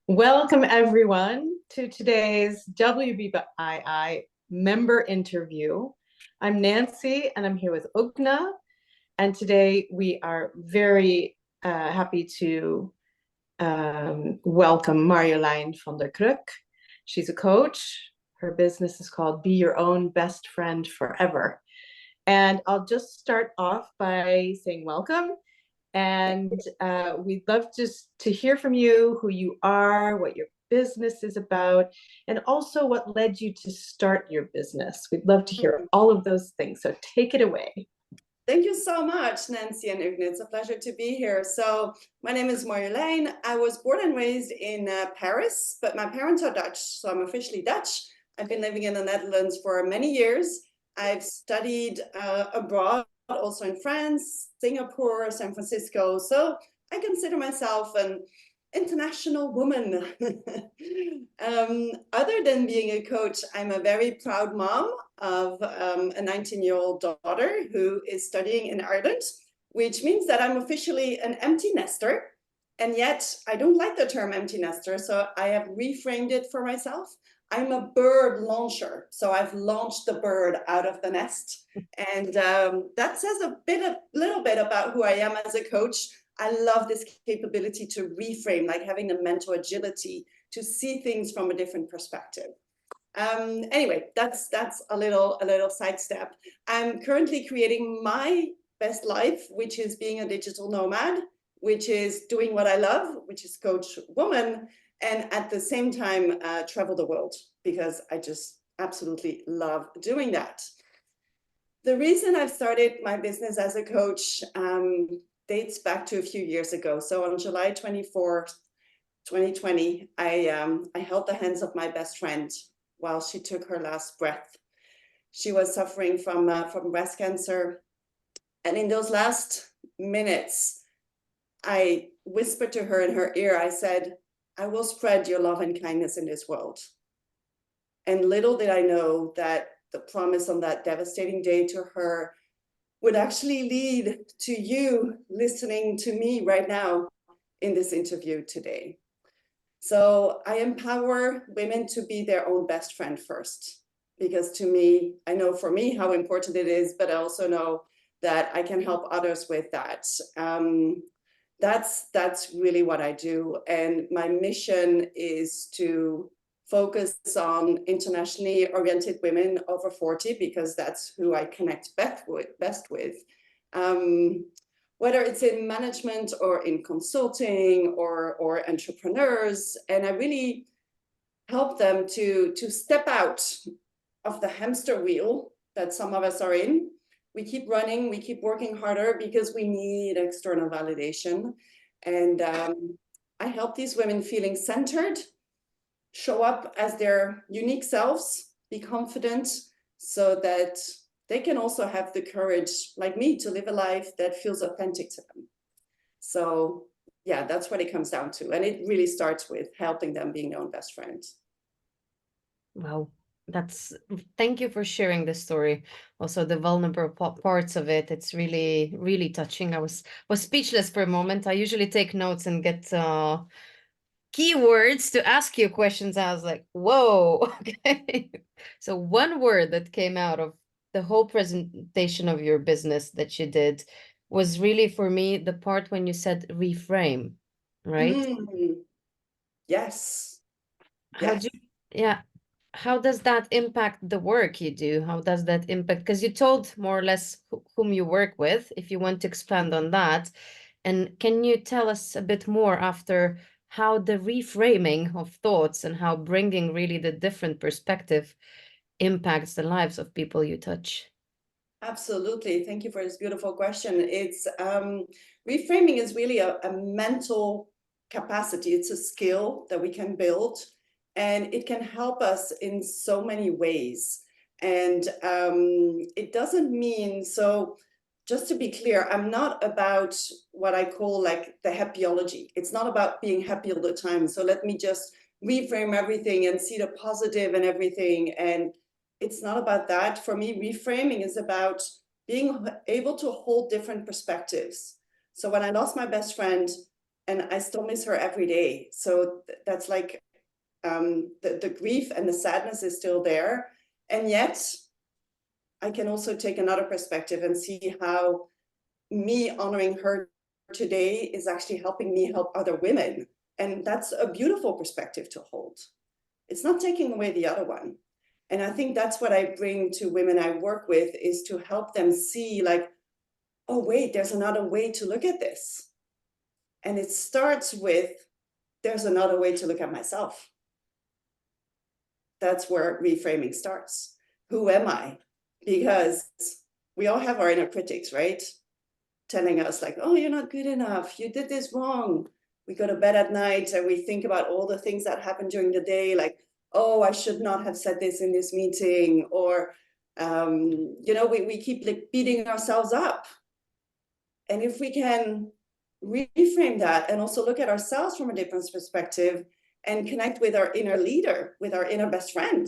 Welcome, everyone, to today's WBII member interview. I'm Nancy, and I'm here with Ugna. And today we are very happy to welcome Marjolein van der Kruk. She's a coach. Her business is called Be Your Own Best Friend Forever. And I'll just start off by saying welcome. And we'd love just to hear from you, who you are, what your business is about, and also what led you to start your business. We'd love to hear all of those things. So take it away. Thank you so much, Nancy and Ugna. It's a pleasure to be here. So my name is Marjolein. I was born and raised in Paris, but my parents are Dutch, so I'm officially Dutch. I've been living in the Netherlands for many years. I've studied abroad, also in France, Singapore, San Francisco. So I consider myself an international woman. Other than being a coach, I'm a very proud mom of a 19-year-old daughter who is studying in Ireland, which means that I'm officially an empty nester. And yet I don't like the term empty nester, so I have reframed it for myself. I'm a bird launcher, so I've launched the bird out of the nest. And that says a little bit about who I am as a coach. I love this capability to reframe, like having the mental agility to see things from a different perspective. Anyway, that's a little sidestep. I'm currently creating my best life, which is being a digital nomad, which is doing what I love, which is coach woman, and at the same time travel the world, because I just absolutely love doing that. The reason I've started my business as a coach dates back to a few years ago. So on July 24th, 2020, I held the hands of my best friend while she took her last breath. She was suffering from breast cancer. And in those last minutes, I whispered to her in her ear, I said, I will spread your love and kindness in this world. And little did I know that the promise on that devastating day to her would actually lead to you listening to me right now in this interview today. So I empower women to be their own best friend first, because to me, I know for me how important it is, but I also know that I can help others with that. That's really what I do. And my mission is to focus on internationally oriented women over 40, because that's who I connect best with. Whether it's in management or in consulting or entrepreneurs. And I really help them to step out of the hamster wheel that some of us are in. We keep running, we keep working harder because we need external validation. And I help these women feeling centered, show up as their unique selves, be confident, so that they can also have the courage, like me, to live a life that feels authentic to them. So yeah, that's what it comes down to. And it really starts with helping them being their own best friend. Wow, thank you for sharing this story. Also, the vulnerable parts of it, it's really, really touching. I was speechless for a moment. I usually take notes and get keywords to ask you questions. I was like, whoa, okay. So one word that came out of the whole presentation of your business that you did was really, for me, the part when you said reframe, right? Yes. Yeah. How does that impact the work you do? How does that impact? Because you told more or less whom you work with, if you want to expand on that. And can you tell us a bit more after how the reframing of thoughts and how bringing really the different perspective impacts the lives of people you touch? Absolutely. Thank you for this beautiful question. It's reframing is really a mental capacity. It's a skill that we can build, and it can help us in so many ways. And it doesn't mean, so just to be clear, I'm not about what I call like the happyology. It's not about being happy all the time. So let me just reframe everything and see the positive and everything. And it's not about that. For me, reframing is about being able to hold different perspectives. So when I lost my best friend, and I still miss her every day. So that's like the grief and the sadness is still there. And yet I can also take another perspective and see how me honoring her today is actually helping me help other women. And that's a beautiful perspective to hold. It's not taking away the other one. And I think that's what I bring to women I work with, is to help them see like, oh, wait, there's another way to look at this. And it starts with, there's another way to look at myself. That's where reframing starts. Who am I? Because we all have our inner critics, right? Telling us like, oh, you're not good enough. You did this wrong. We go to bed at night and we think about all the things that happened during the day, like, oh, I should not have said this in this meeting. Or, we keep like beating ourselves up. And if we can reframe that and also look at ourselves from a different perspective and connect with our inner leader, with our inner best friend.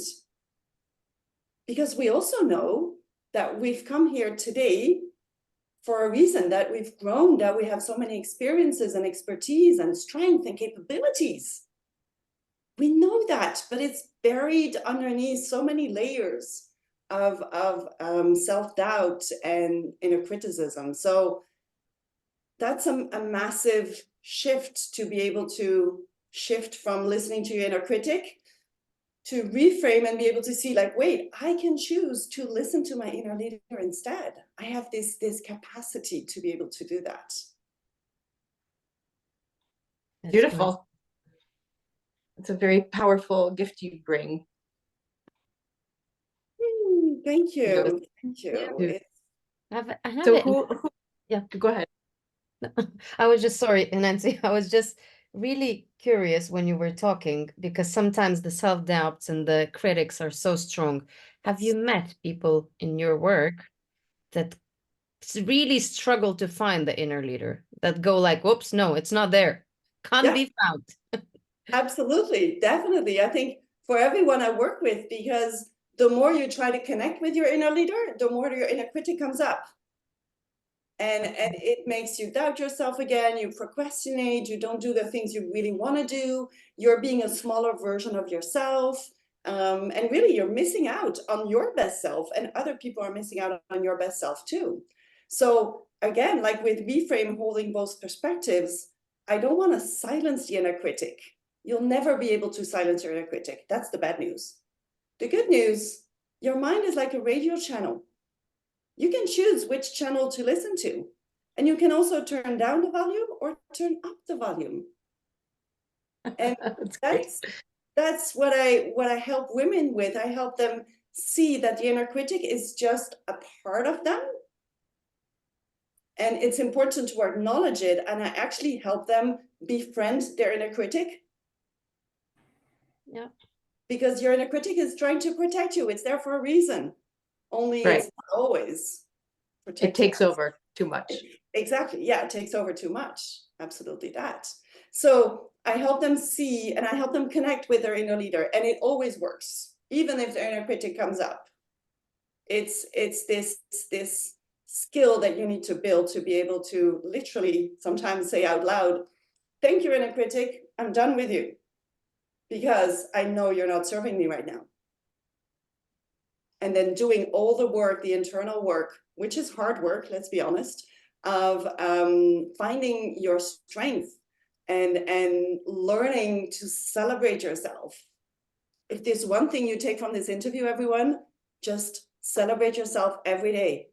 Because we also know that we've come here today for a reason, that we've grown, that we have so many experiences and expertise and strength and capabilities. We know that, but it's buried underneath so many layers of self-doubt and inner criticism. So that's a massive shift, to be able to shift from listening to your inner critic to reframe and be able to see like, wait, I can choose to listen to my inner leader instead. I have this capacity to be able to do that. That's Beautiful. great. It's a very powerful gift you bring. Thank To those- you. Thank you. Yeah. I have So it. who, Yeah. go ahead. I was just sorry, Nancy. I was just really curious when you were talking, because sometimes the self-doubts and the critics are so strong. Have you met people in your work that really struggle to find the inner leader, that go like, whoops, no, it's not there, can't be found? Absolutely, definitely. I think for everyone I work with, because the more you try to connect with your inner leader, the more your inner critic comes up. And it makes you doubt yourself again, you procrastinate, you don't do the things you really want to do, you're being a smaller version of yourself. And really, you're missing out on your best self, and other people are missing out on your best self too. So again, like with Reframe, holding both perspectives, I don't want to silence the inner critic. You'll never be able to silence your inner critic. That's the bad news. The good news, your mind is like a radio channel. You can choose which channel to listen to. And you can also turn down the volume or turn up the volume. And that's what I help women with. I help them see that the inner critic is just a part of them. And it's important to acknowledge it. And I actually help them befriend their inner critic. Yeah. Because your inner critic is trying to protect you. It's there for a reason. Only Right. it's not always protecting. It takes over too much. Exactly. Yeah, it takes over too much. Absolutely that. So I help them see, and I help them connect with their inner leader, and it always works, even if their inner critic comes up. It's this skill that you need to build to be able to literally sometimes say out loud, thank you, inner critic, I'm done with you, because I know you're not serving me right now. And then doing all the work, the internal work, which is hard work, let's be honest, of finding your strength and learning to celebrate yourself. If there's one thing you take from this interview, everyone, just celebrate yourself every day.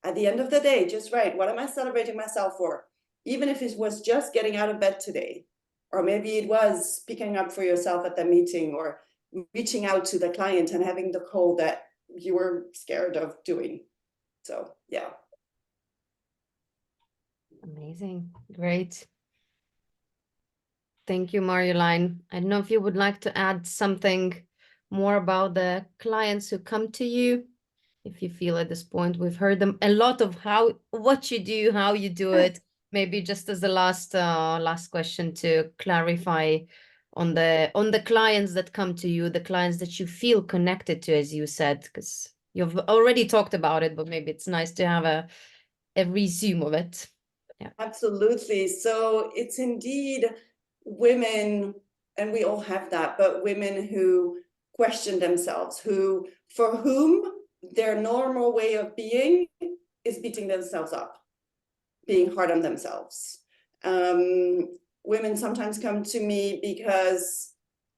At the end of the day, just write, what am I celebrating myself for? Even if it was just getting out of bed today, or maybe it was picking up for yourself at the meeting, or reaching out to the client and having the call that you were scared of doing. So yeah. Amazing. Great. Thank you, Marjolein. I don't know if you would like to add something more about the clients who come to you. If you feel at this point, we've heard them a lot of what you do, how you do it. Maybe just as the last question to clarify on the clients that come to you, the clients that you feel connected to, as you said, because you've already talked about it, but maybe it's nice to have a resume of it. Absolutely. So it's indeed women, and we all have that, but women who question themselves, for whom their normal way of being is beating themselves up, being hard on themselves. Women sometimes come to me because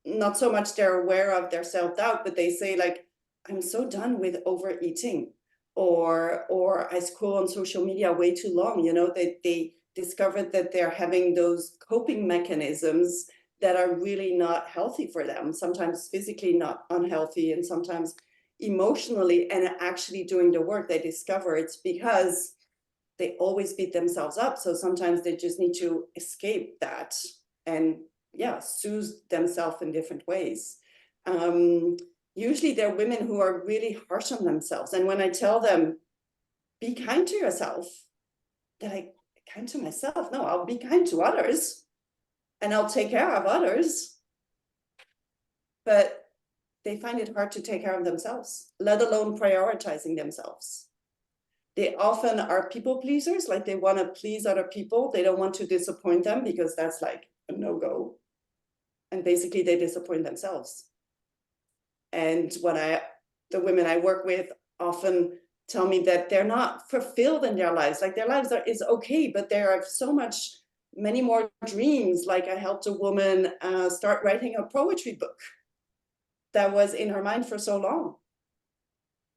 not so much they're aware of their self-doubt, but they say like, I'm so done with overeating, or I scroll on social media way too long. You know, they discovered that they're having those coping mechanisms that are really not healthy for them, sometimes physically not unhealthy, and sometimes emotionally. And actually doing the work, they discover it's because they always beat themselves up. So sometimes they just need to escape that and soothe themselves in different ways. Usually they're women who are really harsh on themselves. And when I tell them, be kind to yourself, they're like, kind to myself? No, I'll be kind to others and I'll take care of others. But they find it hard to take care of themselves, let alone prioritizing themselves. They often are people pleasers, like they want to please other people. They don't want to disappoint them because that's like a no-go. And basically they disappoint themselves. And the women I work with often tell me that they're not fulfilled in their lives. Like their lives is okay, but there are many more dreams. Like I helped a woman start writing a poetry book that was in her mind for so long.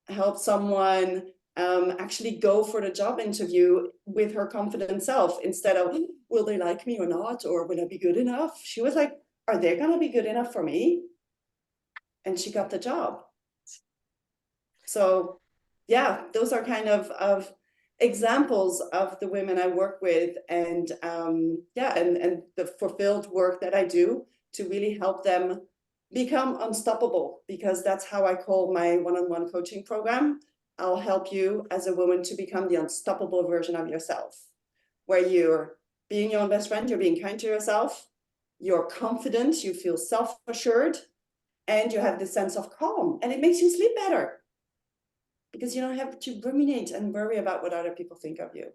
I helped someone actually go for the job interview with her confident self instead of, will they like me or not? Or will I be good enough? She was like, are they going to be good enough for me? And she got the job. So yeah, those are kind of examples of the women I work with, and and the fulfilled work that I do to really help them become unstoppable, because that's how I call my one-on-one coaching program. I'll help you as a woman to become the unstoppable version of yourself, where you're being your own best friend, you're being kind to yourself, you're confident, you feel self-assured, and you have this sense of calm, and it makes you sleep better because you don't have to ruminate and worry about what other people think of you.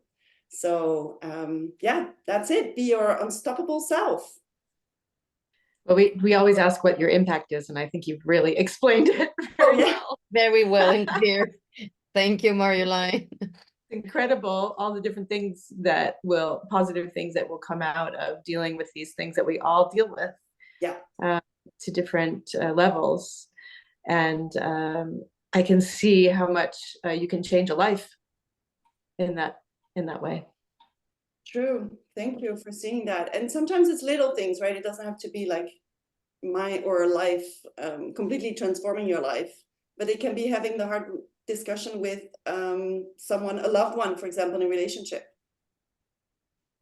So that's it. Be your unstoppable self. Well, we always ask what your impact is, and I think you've really explained it very well. Very well and clear. Thank you, Marjolein. Incredible, all the different things positive things that will come out of dealing with these things that we all deal with. To different levels. And I can see how much you can change a life in that way. True. Thank you for seeing that. And sometimes it's little things, right? It doesn't have to be like life completely transforming your life, but it can be having the hard discussion with someone, a loved one, for example, in a relationship,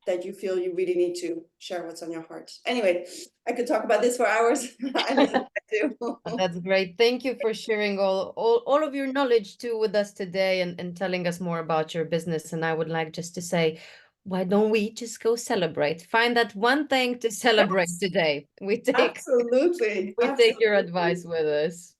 that you feel you really need to share what's on your heart. Anyway, I could talk about this for hours. I mean, I do. That's great. Thank you for sharing all of your knowledge too with us today, and telling us more about your business. And I would like just to say, why don't we just go celebrate? Find that one thing to celebrate today. Absolutely. We take your advice with us.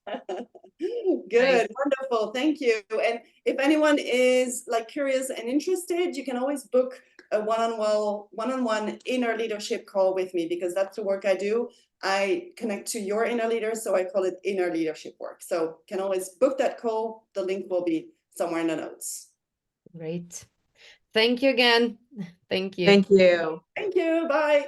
Good, wonderful, thank you. And if anyone is like curious and interested, you can always book a one-on-one inner leadership call with me, because that's the work I do. I connect to your inner leader, so I call it inner leadership work. So can always book that call. The link will be somewhere in the notes. Great. Thank you again. Thank you. Thank you. Thank you. Bye.